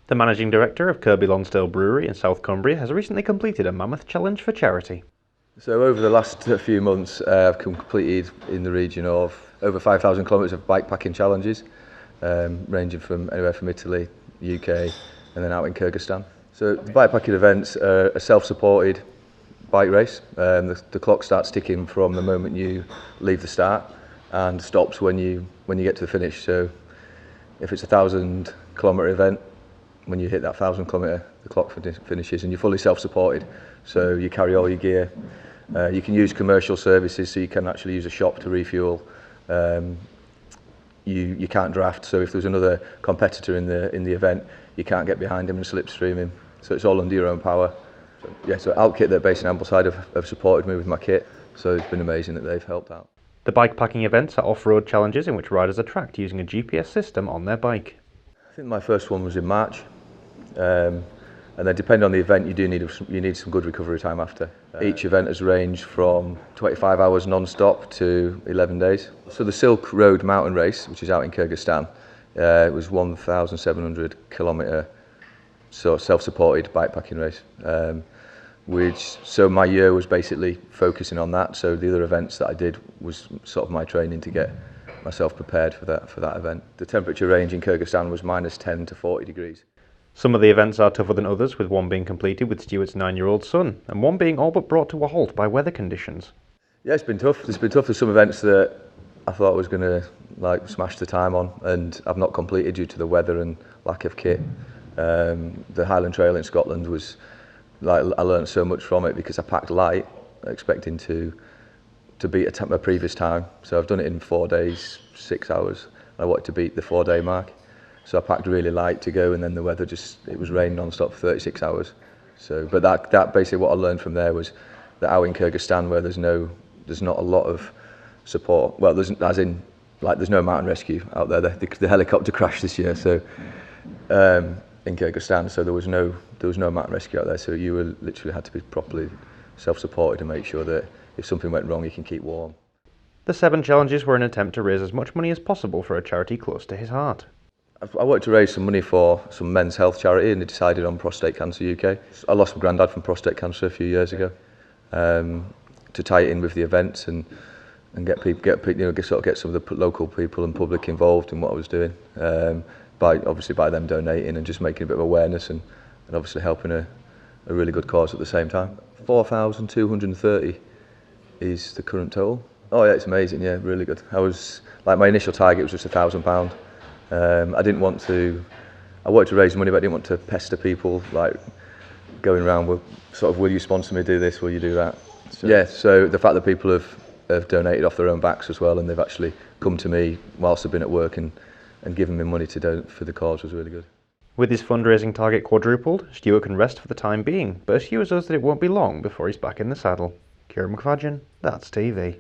The managing director of Kirkby Lonsdale Brewery in South Cumbria has recently completed a mammoth challenge for charity. So over the last few months, I've completed in the region of over 5,000 kilometres of bikepacking challenges, ranging from anywhere from Italy, UK, and then out in Kyrgyzstan. So the bikepacking events are a self-supported bike race. The clock starts ticking from the moment you leave the start and stops when you get to the finish. So if it's a 1,000-kilometre event, when you hit that 1,000-kilometre, the clock finishes, and you're fully self-supported. So you carry all your gear. You can use commercial services, so you can actually use a shop to refuel. You can't draft, so if there's another competitor in the event, you can't get behind him and slipstream him. So it's all under your own power. So Outkit, they're based in Ambleside, have supported me with my kit, so it's been amazing that they've helped out. The bikepacking events are off-road challenges in which riders are tracked using a GPS system on their bike. I think my first one was in March, and then depending on the event, you need some good recovery time after. Each event has ranged from 25 hours non-stop to 11 days. So the Silk Road mountain race, which is out in Kyrgyzstan, it was 1,700 kilometre self-supported bikepacking race. So my year was basically focusing on that. So the other events that I did was sort of my training to get myself prepared for that event. The temperature range in Kyrgyzstan was -10 to 40 degrees. Some of the events are tougher than others, with one being completed with Stuart's 9-year-old son, and one being all but brought to a halt by weather conditions. Yeah, it's been tough. There's some events that I thought I was going to smash the time on, and I've not completed due to the weather and lack of kit. The Highland Trail in Scotland was I learned so much from it because I packed light, expecting to beat a previous time. So I've done it in 4 days, 6 hours. I wanted to beat the 4-day mark. So I packed really light to go, and then the weather it was raining non-stop for 36 hours. So, but that basically what I learned from there was that out in Kyrgyzstan, where there's not a lot of support. Well, there's no mountain rescue out there. The helicopter crashed this year, so in Kyrgyzstan, so there was no mountain rescue out there. So you literally had to be properly self-supported to make sure that if something went wrong, you can keep warm. The 7 challenges were an attempt to raise as much money as possible for a charity close to his heart. I wanted to raise some money for some men's health charity, and I decided on Prostate Cancer UK. I lost my granddad from prostate cancer a few years ago. To tie it in with the events and get some of the local people and public involved in what I was doing, by them donating and just making a bit of awareness and obviously helping a really good cause at the same time. 4,230 is the current total. Oh yeah, it's amazing. Yeah, really good. My initial target was just £1,000. I wanted to raise money, but I didn't want to pester people, going around with will you sponsor me, do this, will you do that? So the fact that people have donated off their own backs as well, and they've actually come to me whilst I've been at work and given me money to donate for the cause was really good. With his fundraising target quadrupled, Stuart can rest for the time being, but assures us that it won't be long before he's back in the saddle. Kieran McFadgen, That's TV.